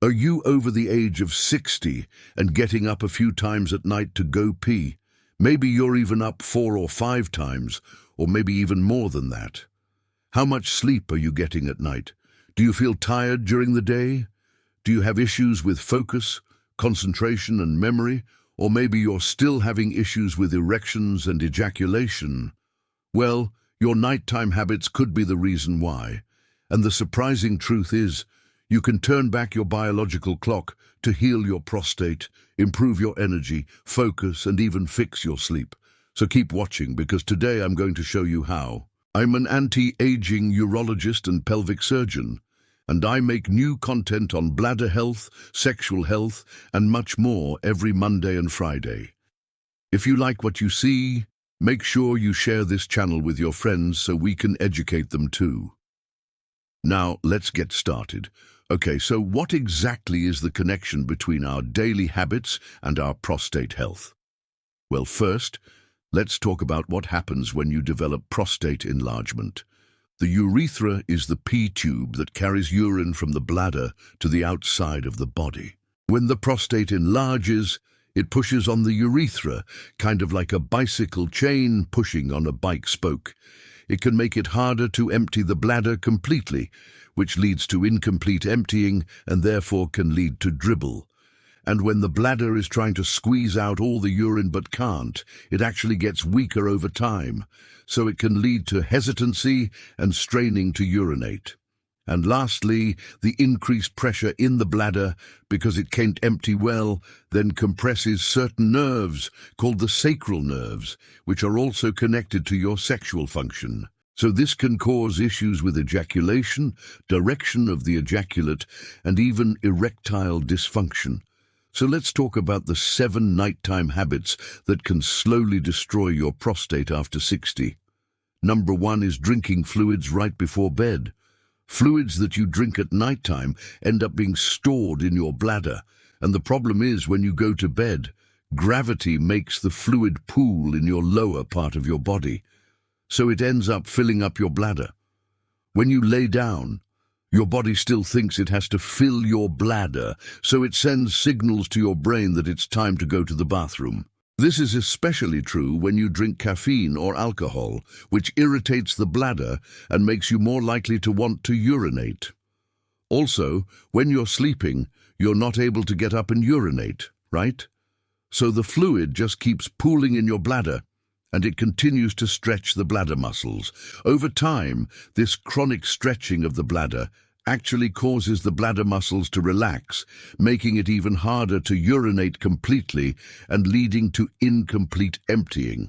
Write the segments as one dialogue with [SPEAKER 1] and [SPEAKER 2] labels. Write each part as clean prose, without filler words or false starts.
[SPEAKER 1] Are you over the age of 60 and getting up a few times at night to go pee? Maybe you're even up 4 or 5 times, or maybe even more than that. How much sleep are you getting at night? Do you feel tired during the day? Do you have issues with focus, concentration and memory? Or maybe you're still having issues with erections and ejaculation? Well, your nighttime habits could be the reason why. And the surprising truth is, you can turn back your biological clock to heal your prostate, improve your energy, focus, and even fix your sleep. So keep watching, because today I'm going to show you how. I'm an anti-aging urologist and pelvic surgeon, and I make new content on bladder health, sexual health, and much more every Monday and Friday. If you like what you see, make sure you share this channel with your friends so we can educate them too. Now, let's get started. Okay, so what exactly is the connection between our daily habits and our prostate health? Well, first, let's talk about what happens when you develop prostate enlargement. The urethra is the pee tube that carries urine from the bladder to the outside of the body. When the prostate enlarges, it pushes on the urethra, kind of like a bicycle chain pushing on a bike spoke. It can make it harder to empty the bladder completely, which leads to incomplete emptying and therefore can lead to dribble. And when the bladder is trying to squeeze out all the urine but can't, it actually gets weaker over time, so it can lead to hesitancy and straining to urinate. And lastly, the increased pressure in the bladder, because it can't empty well, then compresses certain nerves, called the sacral nerves, which are also connected to your sexual function. So this can cause issues with ejaculation, direction of the ejaculate, and even erectile dysfunction. So let's talk about the 7 nighttime habits that can slowly destroy your prostate after 60. Number 1 is drinking fluids right before bed. Fluids that you drink at nighttime end up being stored in your bladder, and the problem is when you go to bed, gravity makes the fluid pool in your lower part of your body, so it ends up filling up your bladder. When you lay down, your body still thinks it has to fill your bladder, so it sends signals to your brain that it's time to go to the bathroom. This is especially true when you drink caffeine or alcohol, which irritates the bladder and makes you more likely to want to urinate. Also, when you're sleeping, you're not able to get up and urinate, right? So the fluid just keeps pooling in your bladder, and it continues to stretch the bladder muscles. Over time, this chronic stretching of the bladder actually causes the bladder muscles to relax, making it even harder to urinate completely and leading to incomplete emptying,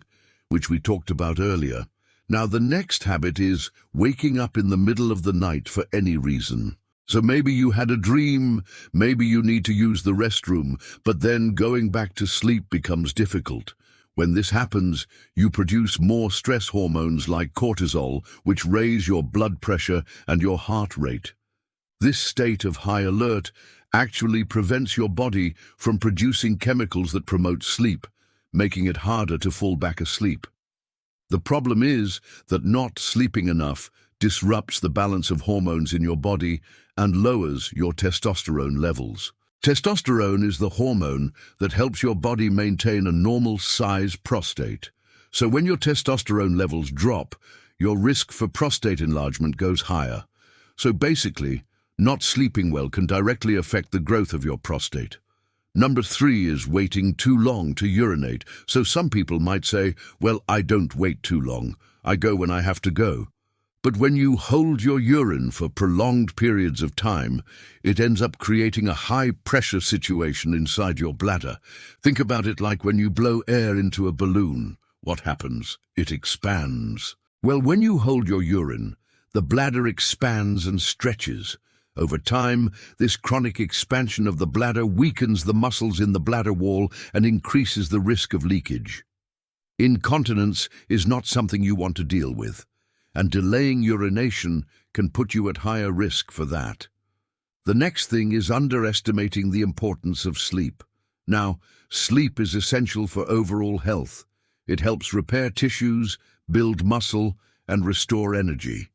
[SPEAKER 1] which we talked about earlier. Now, the next habit is waking up in the middle of the night for any reason. So maybe you had a dream, maybe you need to use the restroom, but then going back to sleep becomes difficult. When this happens, you produce more stress hormones like cortisol, which raise your blood pressure and your heart rate. This state of high alert actually prevents your body from producing chemicals that promote sleep, making it harder to fall back asleep. The problem is that not sleeping enough disrupts the balance of hormones in your body and lowers your testosterone levels. Testosterone is the hormone that helps your body maintain a normal size prostate. So when your testosterone levels drop, your risk for prostate enlargement goes higher. So basically, not sleeping well can directly affect the growth of your prostate. Number 3 is waiting too long to urinate. So some people might say, well, I don't wait too long. I go when I have to go. But when you hold your urine for prolonged periods of time, it ends up creating a high-pressure situation inside your bladder. Think about it like when you blow air into a balloon. What happens? It expands. Well, when you hold your urine, the bladder expands and stretches. Over time, this chronic expansion of the bladder weakens the muscles in the bladder wall and increases the risk of leakage. Incontinence is not something you want to deal with, and delaying urination can put you at higher risk for that. The next thing is underestimating the importance of sleep. Now, sleep is essential for overall health. It helps repair tissues, build muscle, and restore energy.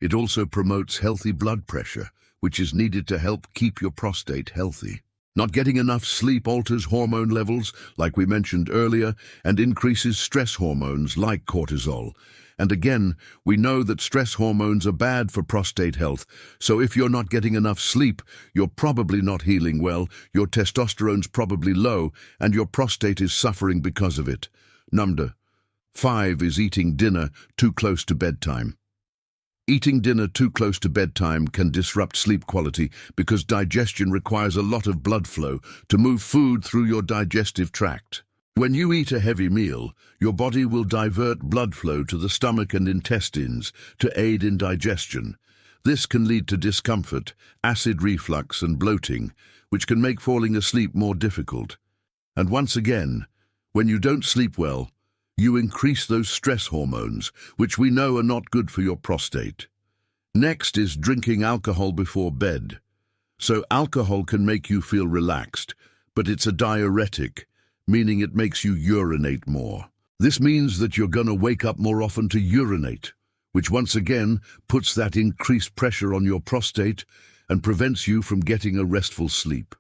[SPEAKER 1] It also promotes healthy blood pressure, which is needed to help keep your prostate healthy. Not getting enough sleep alters hormone levels, like we mentioned earlier, and increases stress hormones like cortisol. And again, we know that stress hormones are bad for prostate health, so if you're not getting enough sleep, you're probably not healing well, your testosterone's probably low, and your prostate is suffering because of it. Number 5 is eating dinner too close to bedtime. Eating dinner too close to bedtime can disrupt sleep quality because digestion requires a lot of blood flow to move food through your digestive tract. When you eat a heavy meal, your body will divert blood flow to the stomach and intestines to aid in digestion. This can lead to discomfort, acid reflux, and bloating, which can make falling asleep more difficult. And once again, when you don't sleep well, you increase those stress hormones, which we know are not good for your prostate. Next is drinking alcohol before bed. So alcohol can make you feel relaxed, but it's a diuretic, meaning it makes you urinate more. This means that you're going to wake up more often to urinate, which once again puts that increased pressure on your prostate and prevents you from getting a restful sleep.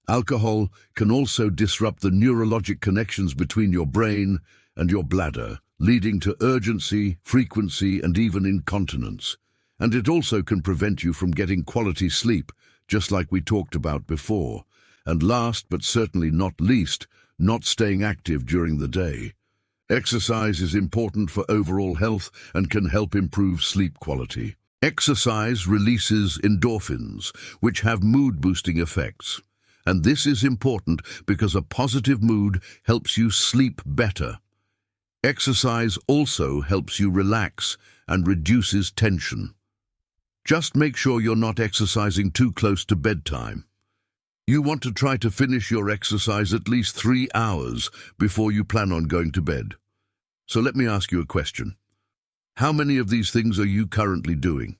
[SPEAKER 1] Alcohol can also disrupt the neurologic connections between your brain and your bladder, leading to urgency, frequency, and even incontinence. And it also can prevent you from getting quality sleep, just like we talked about before. And last but certainly not least, not staying active during the day. Exercise is important for overall health and can help improve sleep quality. Exercise releases endorphins, which have mood-boosting effects. And this is important because a positive mood helps you sleep better. Exercise also helps you relax and reduces tension. Just make sure you're not exercising too close to bedtime. You want to try to finish your exercise at least 3 hours before you plan on going to bed. So let me ask you a question. How many of these things are you currently doing?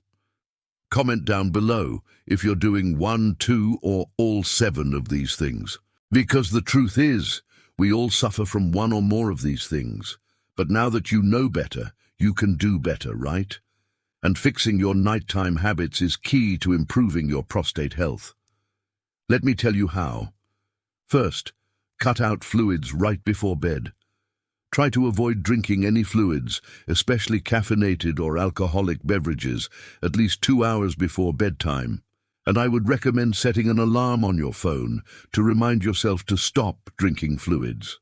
[SPEAKER 1] Comment down below if you're doing 1, 2, or all 7 of these things. Because the truth is, we all suffer from one or more of these things. But now that you know better, you can do better, right? And fixing your nighttime habits is key to improving your prostate health. Let me tell you how. First, cut out fluids right before bed. Try to avoid drinking any fluids, especially caffeinated or alcoholic beverages, at least 2 hours before bedtime. And I would recommend setting an alarm on your phone to remind yourself to stop drinking fluids.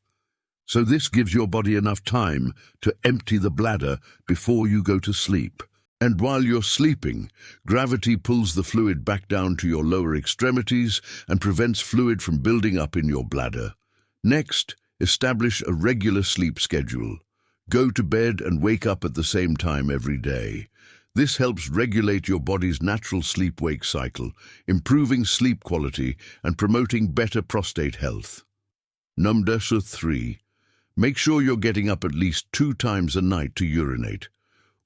[SPEAKER 1] So this gives your body enough time to empty the bladder before you go to sleep. And while you're sleeping, gravity pulls the fluid back down to your lower extremities and prevents fluid from building up in your bladder. Next, establish a regular sleep schedule. Go to bed and wake up at the same time every day. This helps regulate your body's natural sleep-wake cycle, improving sleep quality and promoting better prostate health. Number 3. Make sure you're getting up at least 2 times a night to urinate.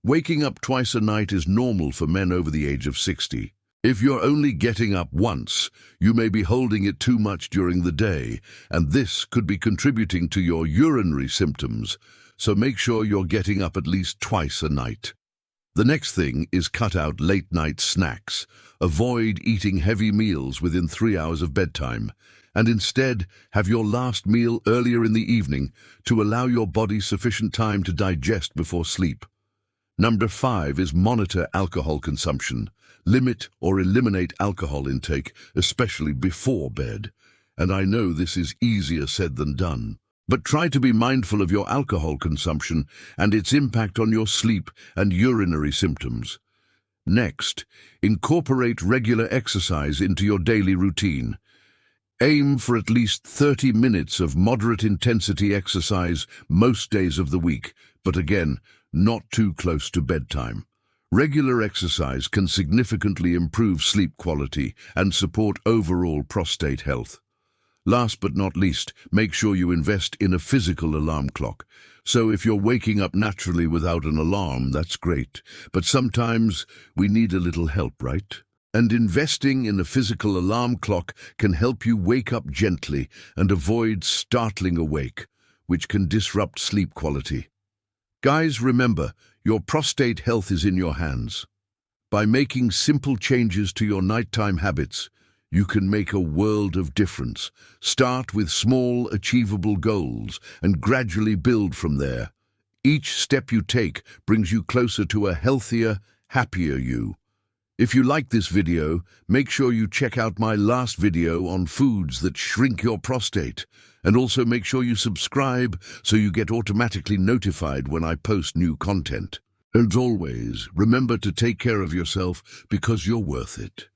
[SPEAKER 1] Waking up twice a night is normal for men over the age of 60. If you're only getting up once, you may be holding it too much during the day, and this could be contributing to your urinary symptoms, so make sure you're getting up at least twice a night. The next thing is cut out late-night snacks. Avoid eating heavy meals within 3 hours of bedtime, and instead have your last meal earlier in the evening to allow your body sufficient time to digest before sleep. Number 5 is monitor alcohol consumption. Limit or eliminate alcohol intake, especially before bed. And I know this is easier said than done. But try to be mindful of your alcohol consumption and its impact on your sleep and urinary symptoms. Next, incorporate regular exercise into your daily routine. Aim for at least 30 minutes of moderate intensity exercise most days of the week, but again, not too close to bedtime. Regular exercise can significantly improve sleep quality and support overall prostate health. Last but not least, make sure you invest in a physical alarm clock. So if you're waking up naturally without an alarm, that's great. But sometimes we need a little help, right? And investing in a physical alarm clock can help you wake up gently and avoid startling awake, which can disrupt sleep quality. Guys, remember, your prostate health is in your hands. By making simple changes to your nighttime habits, you can make a world of difference. Start with small, achievable goals and gradually build from there. Each step you take brings you closer to a healthier, happier you. If you like this video, make sure you check out my last video on foods that shrink your prostate. And also make sure you subscribe so you get automatically notified when I post new content. And always, remember to take care of yourself because you're worth it.